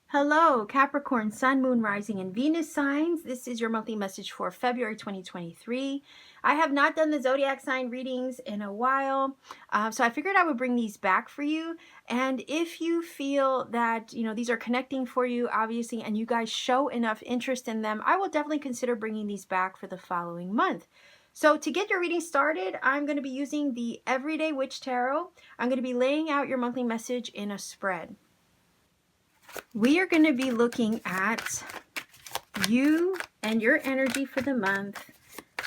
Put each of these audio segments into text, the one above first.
Hello, Capricorn, Sun, Moon, Rising, and Venus signs. This is your monthly message for February 2023. I have not done the zodiac sign readings in a while, so I figured I would bring these back for you. And if you feel that, these are connecting for you, obviously, and you guys show enough interest in them, I will definitely consider bringing these back for the following month. So to get your reading started, I'm going to be using the Everyday Witch Tarot. I'm going to be laying out your monthly message in a spread. We are going to be looking at you and your energy for the month,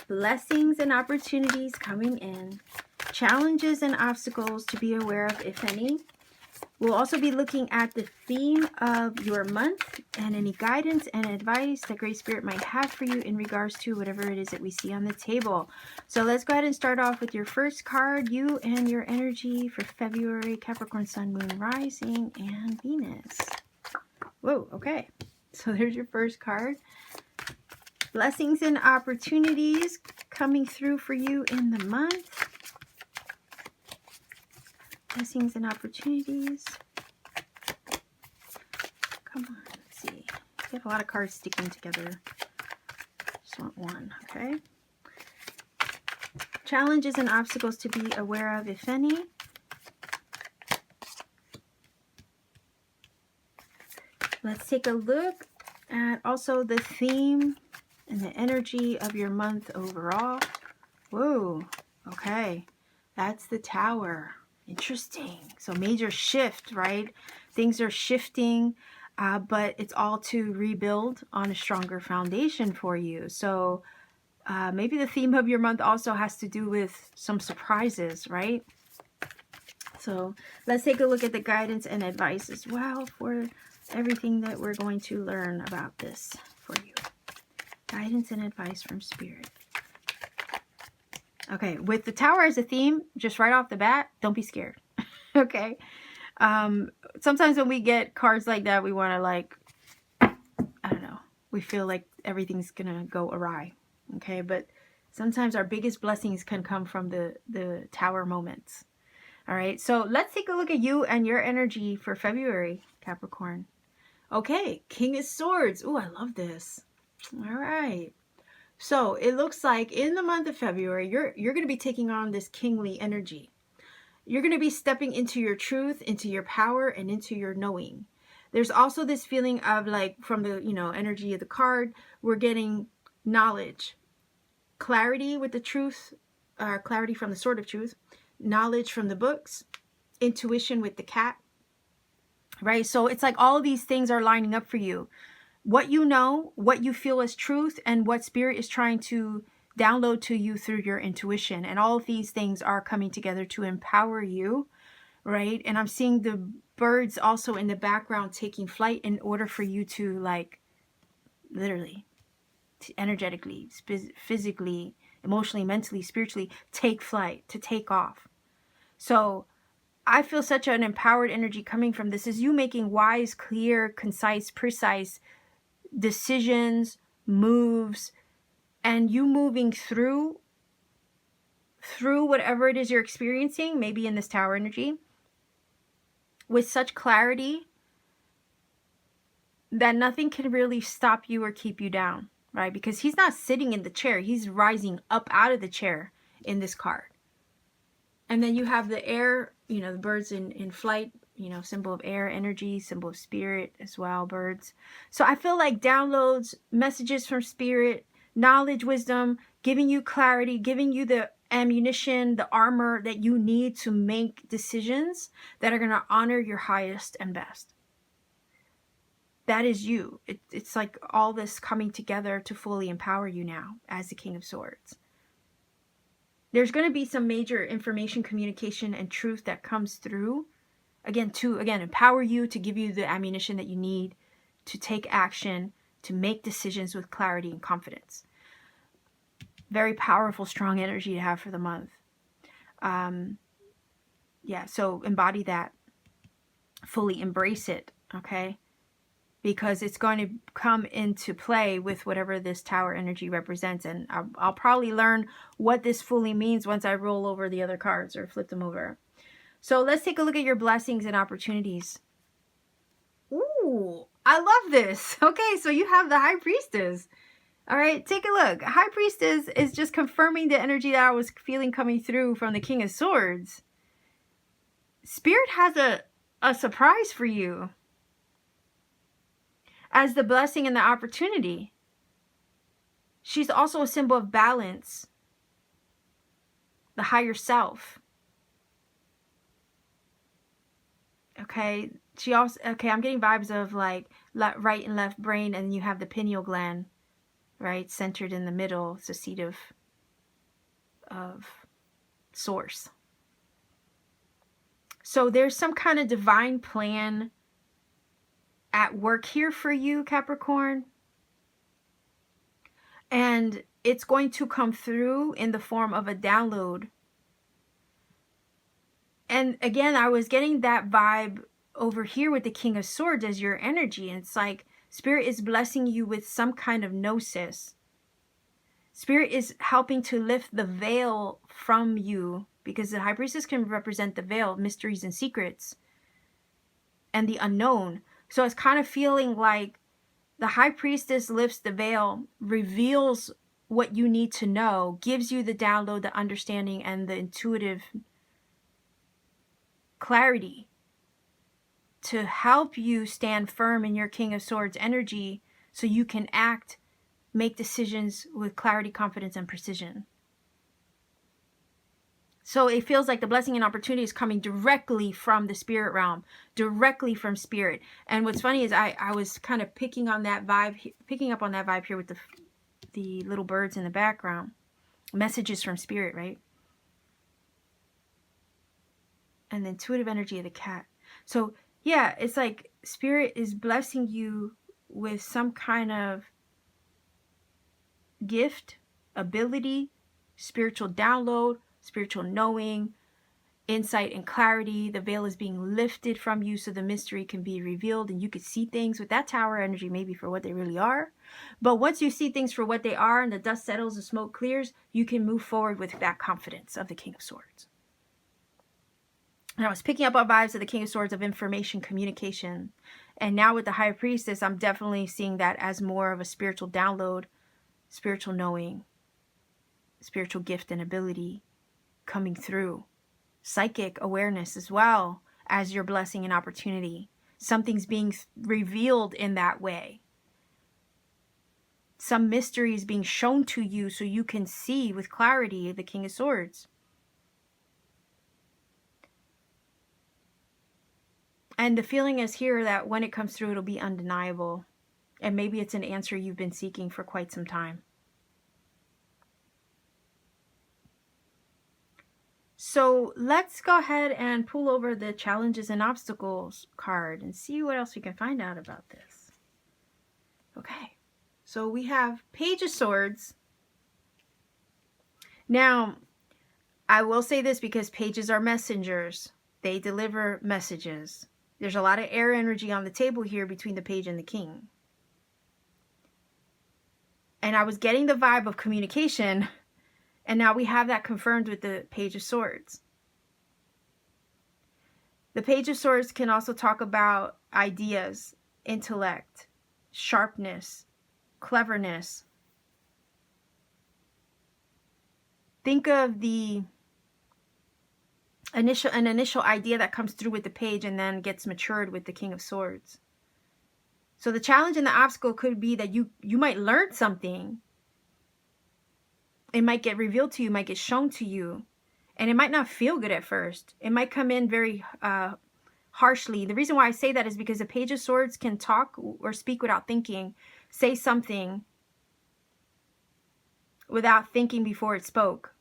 blessings and opportunities coming in, challenges and obstacles to be aware of, if any. We'll also be looking at the theme of your month and any guidance and advice that Great Spirit might have for you in regards to whatever it is that we see on the table. So let's go ahead and start off with your first card, you and your energy for February, Capricorn, Sun, Moon, Rising, and Venus. Whoa, okay. So there's your first card. Blessings and opportunities coming through for you in the month. Blessings and opportunities. Come on, let's see. We have a lot of cards sticking together. Just want one, okay? Challenges and obstacles to be aware of, if any. Let's take a look at also the theme and the energy of your month overall. Whoa, okay. That's the Tower. Interesting. So major shift, right? Things are shifting, but it's all to rebuild on a stronger foundation for you. So maybe the theme of your month also has to do with some surprises, right? So let's take a look at the guidance and advice as well for everything that we're going to learn about this for you. Guidance and advice from Spirit. Okay, with the Tower as a theme, just right off the bat, don't be scared. Okay? Sometimes when we get cards like that, we want to I don't know, we feel like everything's going to go awry. Okay, but sometimes our biggest blessings can come from the Tower moments. All right, so let's take a look at you and your energy for February, Capricorn. Okay, King of Swords. Ooh, I love this. All right. So it looks like in the month of February, you're going to be taking on this kingly energy. You're going to be stepping into your truth, into your power, and into your knowing. There's also this feeling of from the, energy of the card, we're getting knowledge, clarity with the truth, clarity from the Sword of Truth, knowledge from the books, intuition with the cat. Right? So it's like all of these things are lining up for you. What you know, what you feel as truth, and what Spirit is trying to download to you through your intuition. And all of these things are coming together to empower you, right? And I'm seeing the birds also in the background taking flight in order for you to literally, energetically, physically, emotionally, mentally, spiritually, take flight, to take off. So I feel such an empowered energy coming from this. Is you making wise, clear, concise, precise decisions, moves, and you moving through whatever it is you're experiencing, maybe in this Tower energy, with such clarity that nothing can really stop you or keep you down, right? Because he's not sitting in the chair. He's rising up out of the chair in this card. And then you have the air, the birds in flight, symbol of air, energy, symbol of spirit as well, birds. So I feel like downloads, messages from Spirit, knowledge, wisdom, giving you clarity, giving you the ammunition, the armor that you need to make decisions that are going to honor your highest and best. That is you. It's like all this coming together to fully empower you now as the King of Swords. There's going to be some major information, communication, and truth that comes through. Again, to empower you, to give you the ammunition that you need to take action, to make decisions with clarity and confidence. Very powerful, strong energy to have for the month. Yeah, so embody that. Fully embrace it, okay? Because it's going to come into play with whatever this Tower energy represents. And I'll probably learn what this fully means once I roll over the other cards or flip them over. So let's take a look at your blessings and opportunities. Ooh, I love this. Okay, so you have the High Priestess. All right, take a look. High Priestess is just confirming the energy that I was feeling coming through from the King of Swords. Spirit has a surprise for you as the blessing and the opportunity. She's also a symbol of balance, the higher self. Okay, she also, okay, I'm getting vibes of like right and left brain, and you have the pineal gland, right, centered in the middle. It's the seat of source. So there's some kind of divine plan at work here for you, Capricorn. And it's going to come through in the form of a download. And again, I was getting that vibe over here with the King of Swords as your energy. And it's like Spirit is blessing you with some kind of gnosis. Spirit is helping to lift the veil from you, because the High Priestess can represent the veil, mysteries and secrets, and the unknown. So it's kind of feeling like the High Priestess lifts the veil, reveals what you need to know, gives you the download, the understanding, and the intuitive clarity to help you stand firm in your King of Swords energy so you can act, make decisions with clarity, confidence, and precision. So it feels like the blessing and opportunity is coming directly from the spirit realm, directly from Spirit. And what's funny is I was kind of picking up on that vibe here with the little birds in the background. Messages from Spirit, right? And the intuitive energy of the cat. So yeah, it's like Spirit is blessing you with some kind of gift, ability, spiritual download, spiritual knowing, insight and clarity. The veil is being lifted from you so the mystery can be revealed and you could see things with that Tower energy maybe for what they really are. But once you see things for what they are and the dust settles, the smoke clears, you can move forward with that confidence of the King of Swords. And I was picking up on vibes of the King of Swords of information, communication. And now with the High Priestess, I'm definitely seeing that as more of a spiritual download, spiritual knowing, spiritual gift and ability coming through. Psychic awareness as well as your blessing and opportunity. Something's being revealed in that way. Some mystery is being shown to you so you can see with clarity the King of Swords. And the feeling is here that when it comes through, it'll be undeniable. And maybe it's an answer you've been seeking for quite some time. So let's go ahead and pull over the challenges and obstacles card and see what else we can find out about this. Okay, so we have Page of Swords. Now, I will say this because pages are messengers. They deliver messages. There's a lot of air energy on the table here between the Page and the King. And I was getting the vibe of communication. And now we have that confirmed with the Page of Swords. The Page of Swords can also talk about ideas, intellect, sharpness, cleverness. Think of the initial idea that comes through with the Page and then gets matured with the King of Swords. So the challenge and the obstacle could be that you might learn something. It might get revealed to you, might get shown to you, and it might not feel good at first. It might come in very harshly. The reason why I say that is because the Page of Swords can talk or speak without thinking, say something without thinking before it spoke.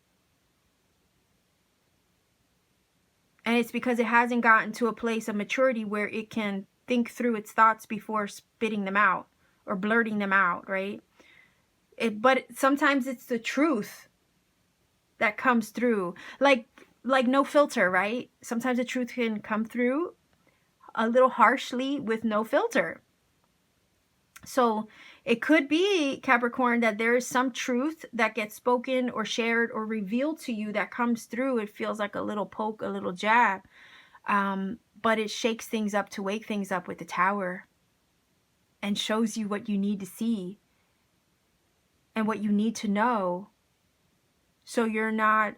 And it's because it hasn't gotten to a place of maturity where it can think through its thoughts before spitting them out or blurting them out, right? But sometimes it's the truth that comes through, like no filter, right? Sometimes the truth can come through a little harshly with no filter. So it could be, Capricorn, that there is some truth that gets spoken or shared or revealed to you that comes through. It feels like a little poke, a little jab. But it shakes things up to wake things up with the Tower and shows you what you need to see and what you need to know, so you're not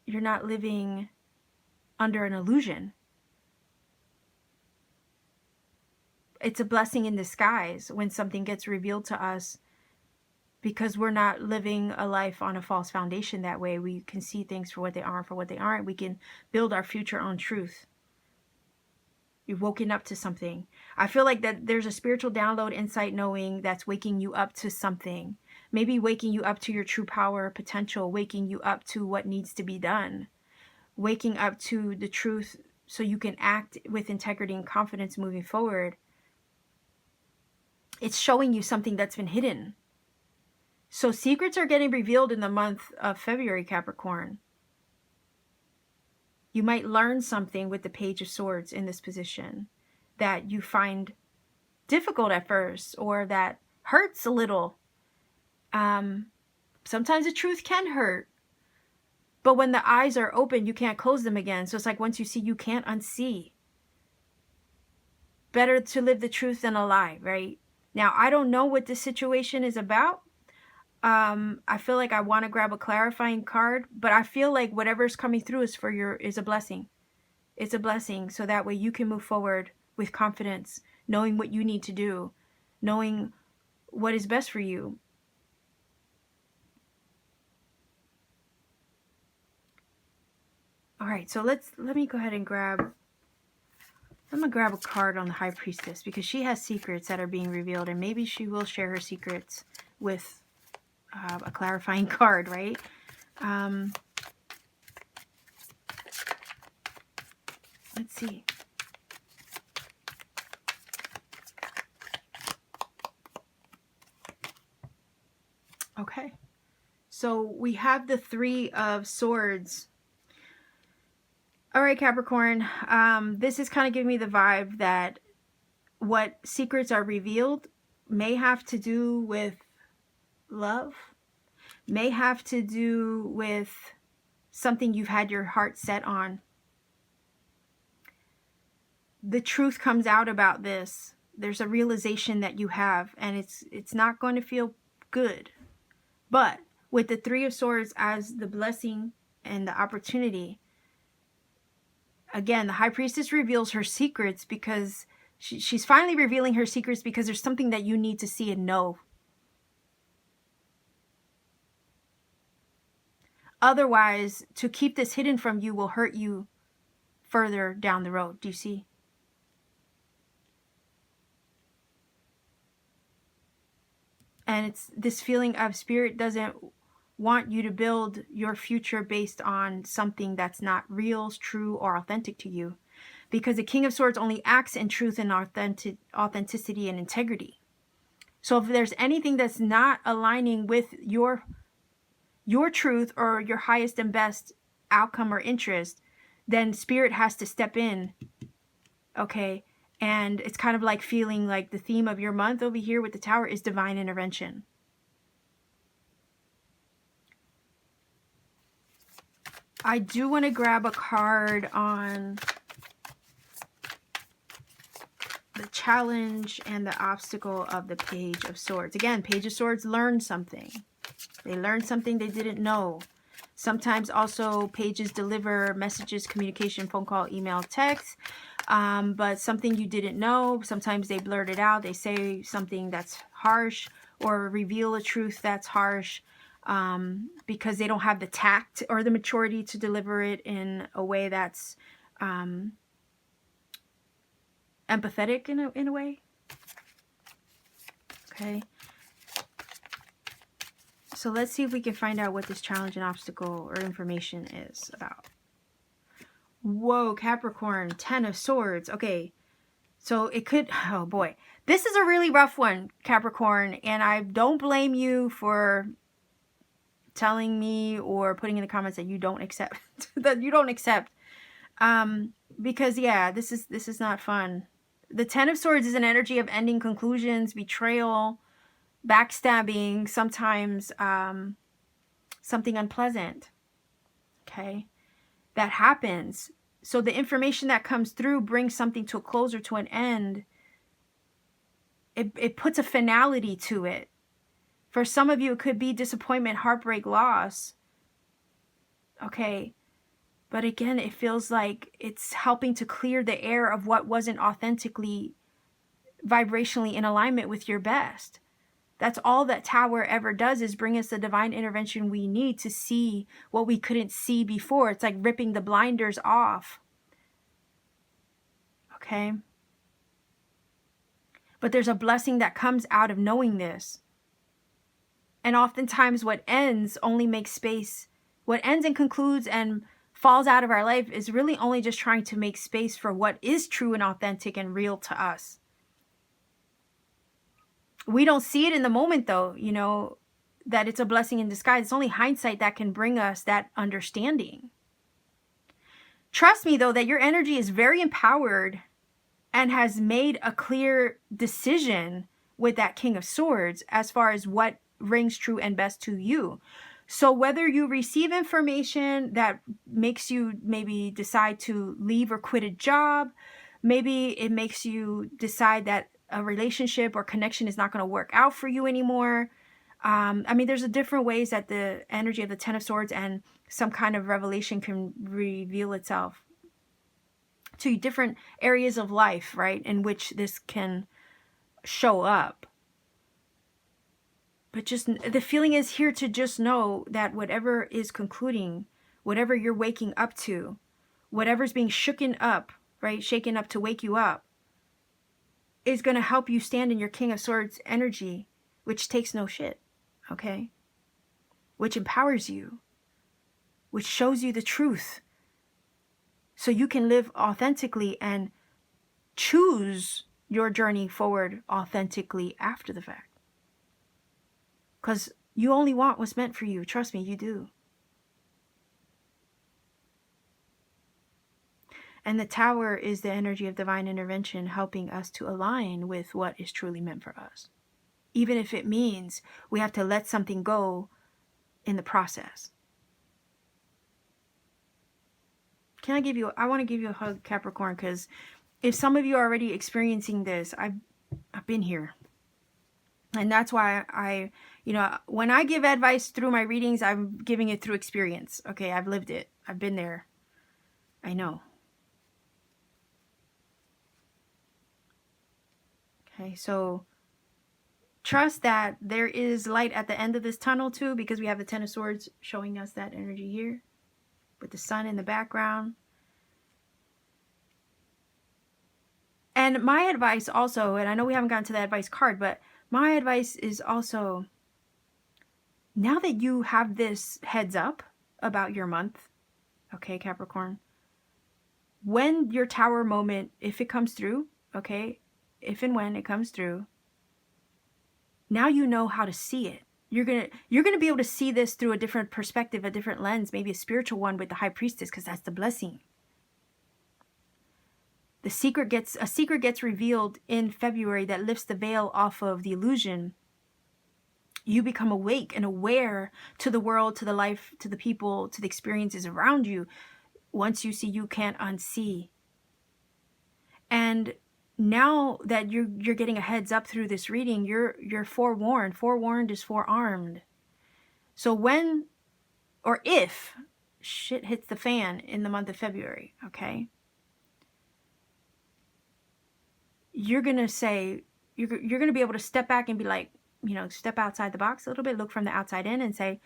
living under an illusion. It's a blessing in disguise when something gets revealed to us, because we're not living a life on a false foundation that way. We can see things for what they are and for what they aren't. We can build our future on truth. You've woken up to something. I feel like that there's a spiritual download, insight, knowing that's waking you up to something. Maybe waking you up to your true power, potential, waking you up to what needs to be done, waking up to the truth so you can act with integrity and confidence moving forward. It's showing you something that's been hidden. So secrets are getting revealed in the month of February, Capricorn. You might learn something with the Page of Swords in this position that you find difficult at first, or that hurts a little. Sometimes the truth can hurt, but when the eyes are open, you can't close them again. So it's like once you see, you can't unsee. Better to live the truth than a lie, right? Now, I don't know what this situation is about. I feel like I want to grab a clarifying card, but I feel like whatever's coming through is a blessing. It's a blessing, so that way you can move forward with confidence, knowing what you need to do, knowing what is best for you. All right, so let me go ahead and grab. I'm gonna grab a card on the High Priestess, because she has secrets that are being revealed, and maybe she will share her secrets with a clarifying card, right? Let's see. Okay, so we have the Three of Swords. All right, Capricorn, this is kind of giving me the vibe that what secrets are revealed may have to do with love, may have to do with something you've had your heart set on. The truth comes out about this. There's a realization that you have, and it's not going to feel good. But with the Three of Swords as the blessing and the opportunity, again, the High Priestess reveals her secrets because she's finally revealing her secrets because there's something that you need to see and know. Otherwise, to keep this hidden from you will hurt you further down the road. Do you see? And it's this feeling of Spirit doesn't want you to build your future based on something that's not real, true, or authentic to you. Because the King of Swords only acts in truth and authenticity and integrity. So if there's anything that's not aligning with your truth or your highest and best outcome or interest, then Spirit has to step in. Okay? And it's kind of like feeling like the theme of your month over here with the Tower is divine intervention. I do want to grab a card on the challenge and the obstacle of the Page of Swords. Again, Page of Swords learned something. They learned something they didn't know. Sometimes also pages deliver messages, communication, phone call, email, text. But something you didn't know. Sometimes they blurt it out. They say something that's harsh or reveal a truth that's harsh because they don't have the tact or the maturity to deliver it in a way that's empathetic in a way. Okay. So let's see if we can find out what this challenge and obstacle or information is about. Whoa, Capricorn, 10 of Swords. Okay, so it could, oh boy. This is a really rough one, Capricorn, and I don't blame you for telling me or putting in the comments that you don't accept, because yeah, this is not fun. The 10 of Swords is an energy of ending, conclusions, betrayal, backstabbing, sometimes something unpleasant. Okay. that happens. So the information that comes through brings something to a close or to an end. It puts a finality to it. For some of you, it could be disappointment, heartbreak, loss. Okay. But again, it feels like it's helping to clear the air of what wasn't authentically, vibrationally in alignment with your best. That's all that Tower ever does, is bring us the divine intervention we need to see what we couldn't see before. It's like ripping the blinders off. Okay? But there's a blessing that comes out of knowing this. And oftentimes what ends only makes space. What ends and concludes and falls out of our life is really only just trying to make space for what is true and authentic and real to us. We don't see it in the moment, though, you know, that it's a blessing in disguise. It's only hindsight that can bring us that understanding. Trust me, though, that your energy is very empowered and has made a clear decision with that King of Swords as far as what rings true and best to you. So whether you receive information that makes you maybe decide to leave or quit a job, maybe it makes you decide that a relationship or connection is not going to work out for you anymore. I mean, there's a different ways that the energy of the Ten of Swords and some kind of revelation can reveal itself to different areas of life, right, in which this can show up. But just the feeling is here to just know that whatever is concluding, whatever you're waking up to, whatever's being shaken up, right, shaken up to wake you up, is going to help you stand in your King of Swords energy, which takes no shit, okay? Which empowers you, which shows you the truth, so you can live authentically and choose your journey forward authentically after the fact. Because you only want what's meant for you. Trust me, you do. And the Tower is the energy of divine intervention, helping us to align with what is truly meant for us. Even if it means we have to let something go in the process. Can I give you, I want to give you a hug, Capricorn, because if some of you are already experiencing this, I've been here. And that's why I, you know, when I give advice through my readings, I'm giving it through experience. Okay, I've lived it. I've been there. I know. Okay, so trust that there is light at the end of this tunnel too, because we have the Ten of Swords showing us that energy here with the sun in the background. And my advice also, and I know we haven't gotten to the advice card, but my advice is also, now that you have this heads up about your month, okay, Capricorn, when your Tower moment, if it comes through, okay, if and when it comes through, now you know how to see it. You're gonna be able to see this through a different perspective, a different lens, maybe a spiritual one with the High Priestess, because that's the blessing. A secret gets revealed in February that lifts the veil off of the illusion. You become awake and aware to the world, to the life, to the people, to the experiences around you. Once you see, you can't unsee. And now that you're getting a heads up through this reading, you're forewarned. Forewarned is forearmed. So when or if shit hits the fan in the month of February, okay, you're gonna say, you're gonna be able to step back and be like, you know, step outside the box a little bit, look from the outside in and say,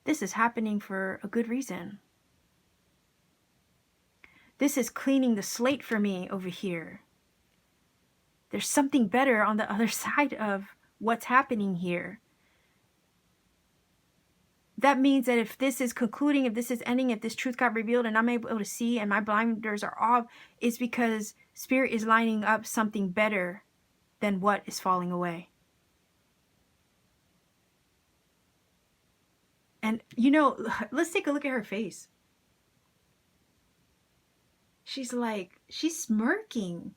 this is happening for a good reason. This is cleaning the slate for me over here. There's something better on the other side of what's happening here. That means that if this is concluding, if this is ending, if this truth got revealed and I'm able to see and my blinders are off, it's because Spirit is lining up something better than what is falling away. And, you know, let's take a look at her face. She's like, she's smirking.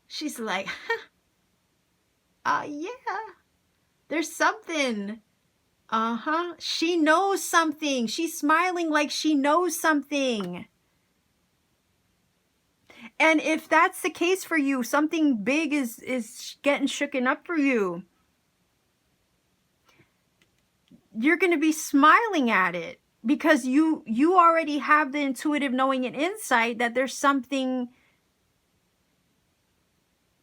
She's like, yeah, there's something She knows something. She's smiling like she knows something. And if that's the case for you, something big is getting shooken up for you. You're going to be smiling at it because you already have the intuitive knowing and insight that there's something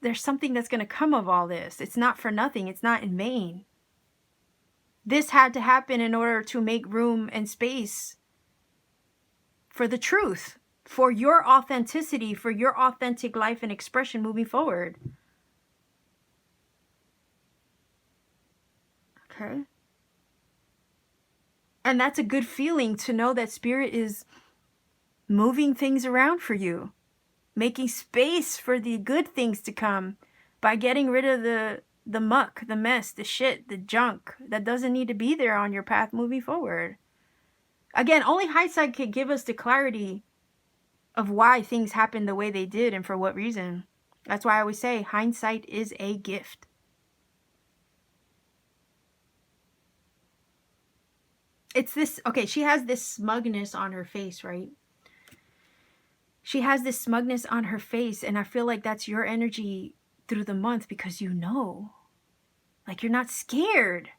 that's going to come of all this. It's not for nothing. It's not in vain. This had to happen in order to make room and space for the truth, for your authenticity, for your authentic life and expression moving forward. Okay? And that's a good feeling to know that Spirit is moving things around for you, making space for the good things to come by getting rid of the muck, the mess, the shit, the junk that doesn't need to be there on your path moving forward. Again, only hindsight can give us the clarity of why things happened the way they did and for what reason. That's why I always say hindsight is a gift. It's this, okay, she has this smugness on her face, right? She has this smugness on her face, and I feel like that's your energy through the month because you know. Like, you're not scared.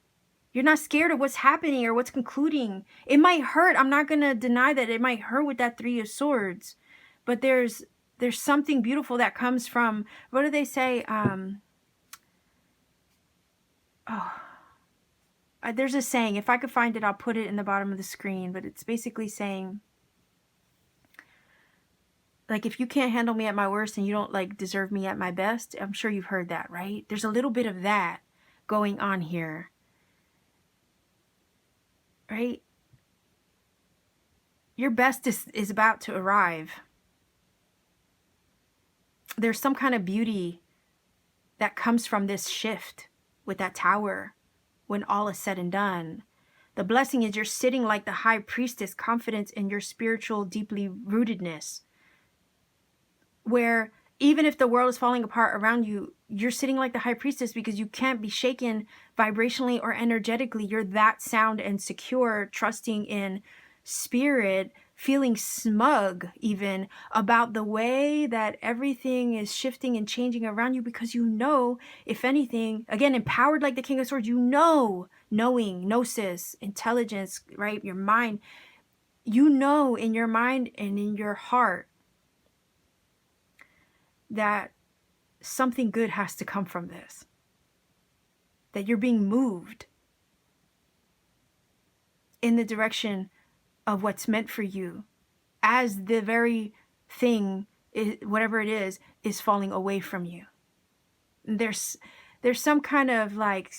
You're not scared of what's happening or what's concluding. It might hurt. I'm not going to deny that it might hurt with that 3 of Swords. But there's something beautiful that comes from, what do they say? There's a saying. If I could find it, I'll put it in the bottom of the screen. But it's basically saying, like, if you can't handle me at my worst and you don't, like, deserve me at my best. I'm sure you've heard that, right? There's a little bit of that going on here. Right? Your best is about to arrive. There's some kind of beauty that comes from this shift with that Tower when all is said and done. The blessing is you're sitting like the High Priestess, confidence in your spiritual deeply rootedness, where even if the world is falling apart around you, you're sitting like the High Priestess because you can't be shaken vibrationally or energetically. You're that sound and secure, trusting in Spirit, feeling smug even about the way that everything is shifting and changing around you, because you know, if anything, again, empowered like the King of Swords, you know, knowing, gnosis, intelligence, right? Your mind, you know in your mind and in your heart that something good has to come from this. That you're being moved in the direction of what's meant for you, as the very thing, whatever it is falling away from you. There's some kind of like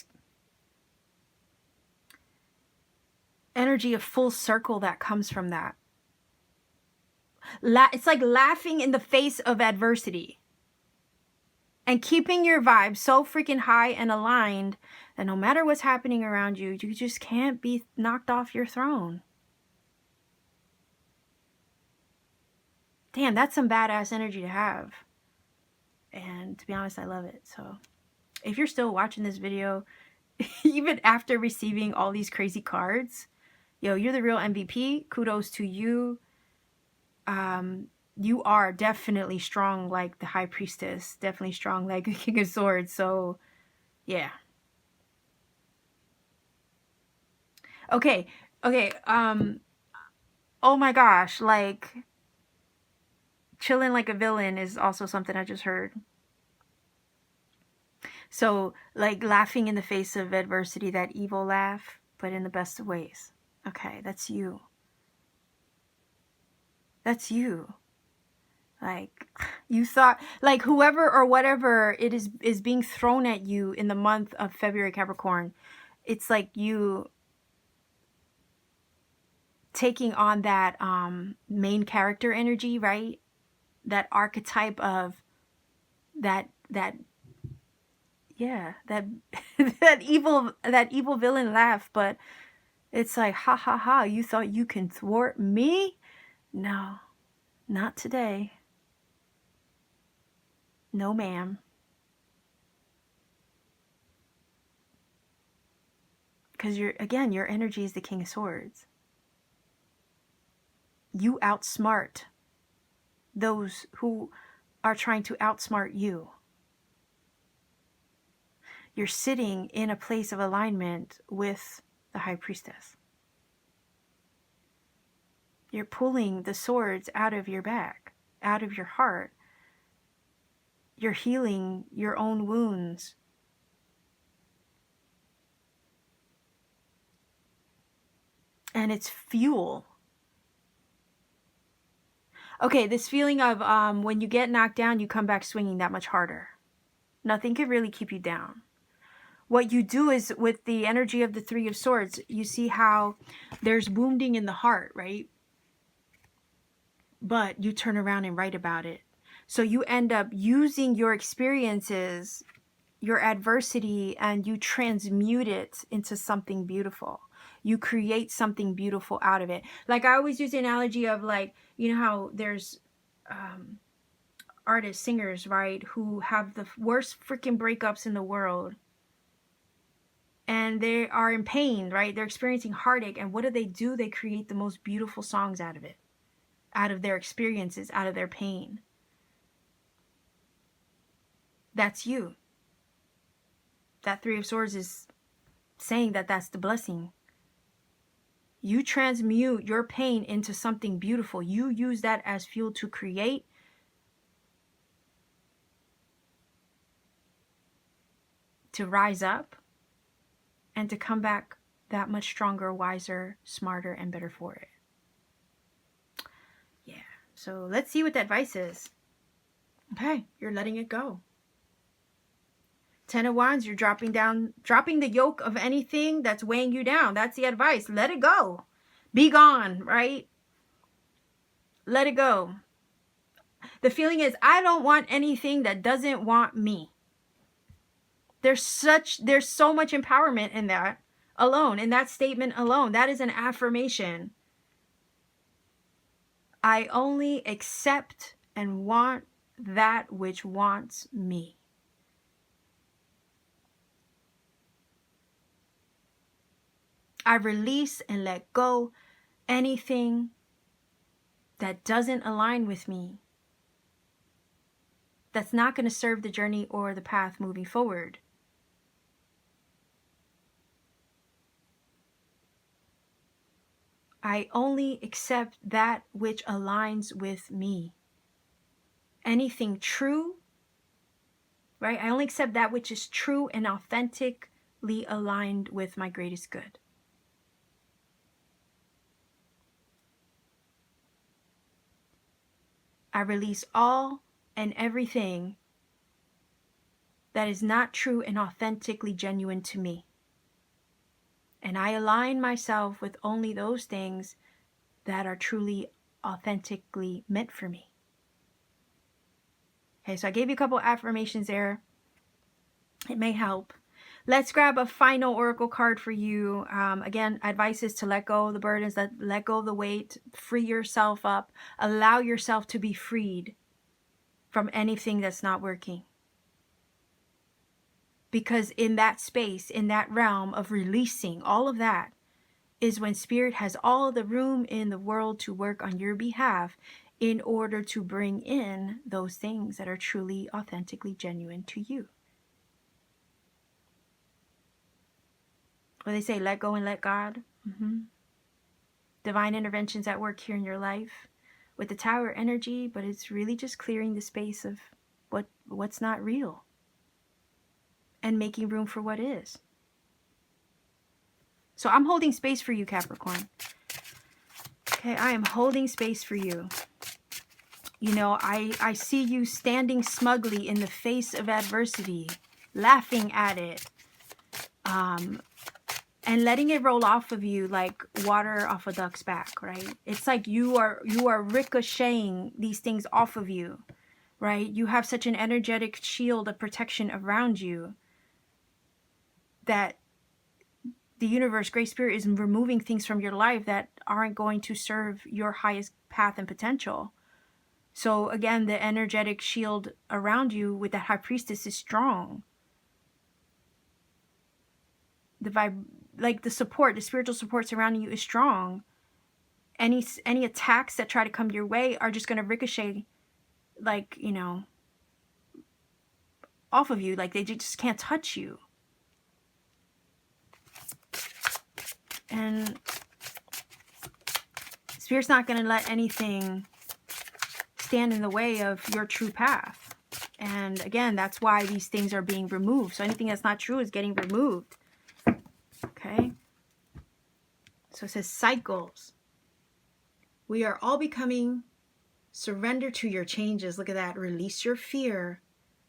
energy of full circle that comes from that. It's like laughing in the face of adversity and keeping your vibe so freaking high and aligned that no matter what's happening around you, you just can't be knocked off your throne. Damn, that's some badass energy to have. And to be honest, I love it. So if you're still watching this video, even after receiving all these crazy cards, yo, you're the real MVP. Kudos to you. You are definitely strong like the High Priestess. Definitely strong like the King of Swords. So, yeah. Okay. Oh my gosh. Like, chilling like a villain is also something I just heard. So, like, laughing in the face of adversity, that evil laugh, but in the best of ways. Okay, that's you. That's you. Like, you thought, like, whoever or whatever it is being thrown at you in the month of February, Capricorn, it's like you taking on that main character energy, right? That archetype of that yeah, that that evil villain laugh, but it's like, ha ha ha, you thought you can thwart me? No, not today. No, ma'am. Because again, your energy is the King of Swords. You outsmart those who are trying to outsmart you. You're sitting in a place of alignment with the High Priestess. You're pulling the swords out of your back, out of your heart. You're healing your own wounds. And it's fuel. Okay, this feeling of when you get knocked down, you come back swinging that much harder. Nothing could really keep you down. What you do is, with the energy of the Three of Swords, you see how there's wounding in the heart, right? But you turn around and write about it. So you end up using your experiences, your adversity, and you transmute it into something beautiful. You create something beautiful out of it. Like I always use the analogy of, like, you know how there's artists, singers, right, who have the worst freaking breakups in the world. And they are in pain, right? They're experiencing heartache. And what do? They create the most beautiful songs out of it. Out of their experiences, out of their pain. That's you. That Three of Swords is saying that that's the blessing. You transmute your pain into something beautiful. You use that as fuel to create. To rise up. And to come back that much stronger, wiser, smarter, and better for it. Yeah. So let's see what the advice is. Okay. You're letting it go. 10 of Wands, you're dropping the yoke of anything that's weighing you down. That's the advice. Let it go. Be gone, right? Let it go. The feeling is, I don't want anything that doesn't want me. There's so much empowerment in that alone, in that statement alone. That is an affirmation. I only accept and want that which wants me. I release and let go anything that doesn't align with me, that's not going to serve the journey or the path moving forward. I only accept that which aligns with me. Anything true, right? I only accept that which is true and authentically aligned with my greatest good. I release all and everything that is not true and authentically genuine to me. And I align myself with only those things that are truly, authentically meant for me. Okay, so I gave you a couple affirmations there. It may help. Let's grab a final oracle card for you. Again, advice is to let go of the burdens, let go of the weight, free yourself up, allow yourself to be freed from anything that's not working. Because in that space, in that realm of releasing all of that, is when Spirit has all the room in the world to work on your behalf in order to bring in those things that are truly, authentically genuine to you. What they say, let go and let God. Divine interventions at work here in your life with the Tower energy, but it's really just clearing the space of what's not real and making room for what is. So I'm holding space for you, Capricorn. Okay, I am holding space for you. You know, I see you standing smugly in the face of adversity, laughing at it, and letting it roll off of you like water off a duck's back, right? It's like you are ricocheting these things off of you, right? You have such an energetic shield of protection around you that the universe, Great Spirit, is removing things from your life that aren't going to serve your highest path and potential. So again, the energetic shield around you with the High Priestess is strong. The like the support, the spiritual support surrounding you is strong. Any attacks that try to come your way are just going to ricochet, like, you know, off of you. Like, they just can't touch you. And Spirit's not going to let anything stand in the way of your true path. And again, that's why these things are being removed. So anything that's not true is getting removed. Okay? So it says cycles. We are all becoming. Surrender to your changes. Look at that. Release your fear.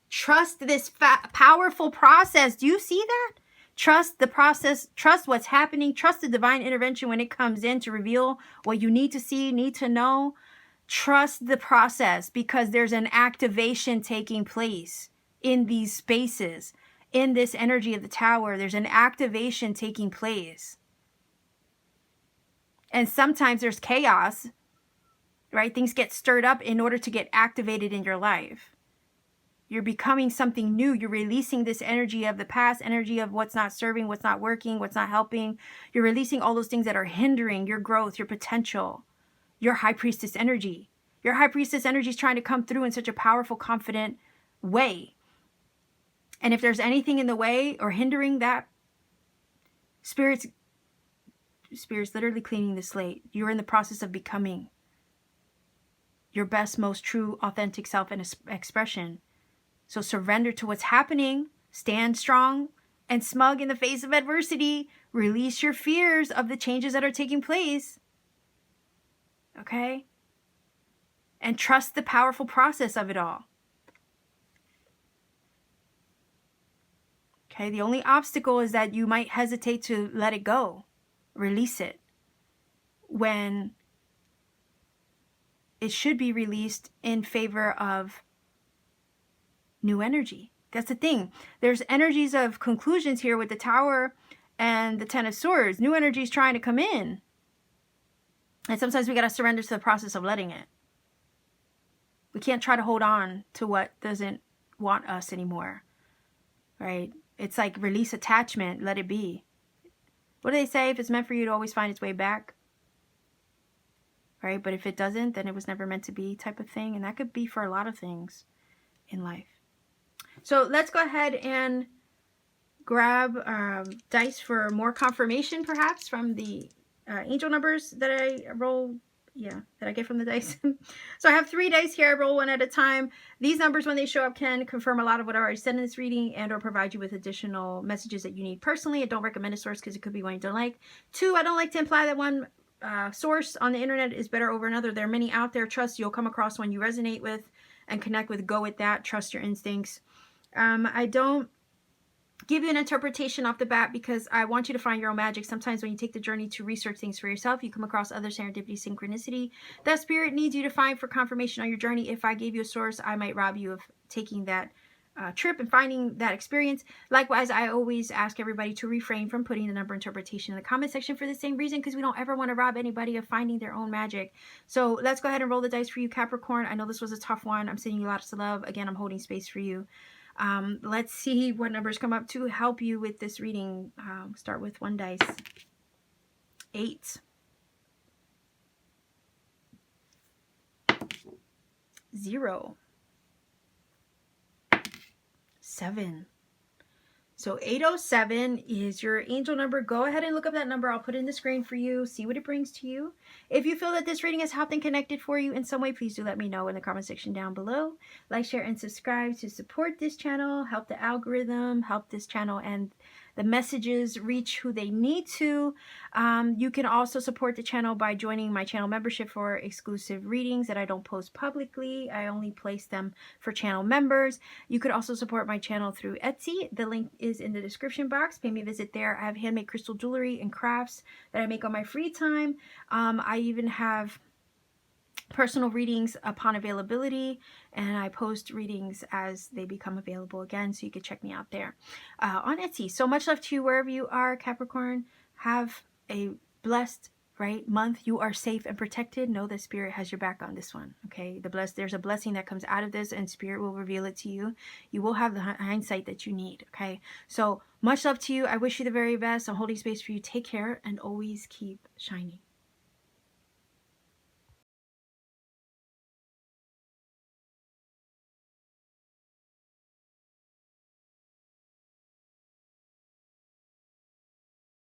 Trust this powerful process. Do you see that? Trust the process. Trust what's happening. Trust the divine intervention when it comes in to reveal what you need to see, need to know. Trust the process, because there's an activation taking place in these spaces. In this energy of the tower, there's an activation taking place. And sometimes there's chaos, right? Things get stirred up in order to get activated in your life. You're becoming something new. You're releasing this energy of the past, energy of what's not serving, what's not working, what's not helping. You're releasing all those things that are hindering your growth, your potential, your high priestess energy. Your high priestess energy is trying to come through in such a powerful, confident way. And if there's anything in the way or hindering that, Spirit's literally cleaning the slate. You're in the process of becoming your best, most true, authentic self and expression. So surrender to what's happening. Stand strong and smug in the face of adversity. Release your fears of the changes that are taking place. Okay? And trust the powerful process of it all. Okay? The only obstacle is that you might hesitate to let it go. Release it. When it should be released in favor of new energy. That's the thing. There's energies of conclusions here with the Tower and the Ten of Swords. New energy is trying to come in. And sometimes we got to surrender to the process of letting it. We can't try to hold on to what doesn't want us anymore. Right? It's like release attachment. Let it be. What do they say? If it's meant for you to always find its way back. Right? But if it doesn't, then it was never meant to be, type of thing. And that could be for a lot of things in life. So let's go ahead and grab dice for more confirmation, perhaps, from the angel numbers that I roll. Yeah, that I get from the dice. So I have 3 dice here. I roll one at a time. These numbers, when they show up, can confirm a lot of what I already said in this reading and or provide you with additional messages that you need personally. I don't recommend a source because it could be one you don't like. 2, I don't like to imply that one source on the internet is better over another. There are many out there. Trust you'll come across one you resonate with and connect with. Go with that. Trust your instincts. I don't give you an interpretation off the bat because I want you to find your own magic. Sometimes when you take the journey to research things for yourself, you come across other serendipity, synchronicity that Spirit needs you to find for confirmation on your journey. If I gave you a source, I might rob you of taking that trip and finding that experience. Likewise, I always ask everybody to refrain from putting the number interpretation in the comment section for the same reason, because we don't ever want to rob anybody of finding their own magic. So let's go ahead and roll the dice for you, Capricorn. I know this was a tough one. I'm sending you lots of love. Again, I'm holding space for you. Let's see what numbers come up to help you with this reading. Start with 1 dice. 8. 0. 7. So 807 is your angel number. Go ahead and look up that number. I'll put it in the screen for you. See what it brings to you. If you feel that this reading has helped and connected for you in some way, please do let me know in the comment section down below. Like, share, and subscribe to support this channel, help the algorithm, help this channel and the messages reach who they need to. You can also support the channel by joining my channel membership for exclusive readings that I don't post publicly. I only place them for channel members. You could also support my channel through Etsy. The link is in the description box. Pay me a visit there. I have handmade crystal jewelry and crafts that I make on my free time. I even have personal readings upon availability, and I post readings as they become available again, so you can check me out there on Etsy. So much love to you wherever you are, Capricorn. Have a blessed right, month, you are safe and protected. Know that Spirit has your back on this one, okay? There's a blessing that comes out of this, and Spirit will reveal it to you. You will have the hindsight that you need, okay? So much love to you. I wish you the very best. I'm holding space for you. Take care and always keep shining.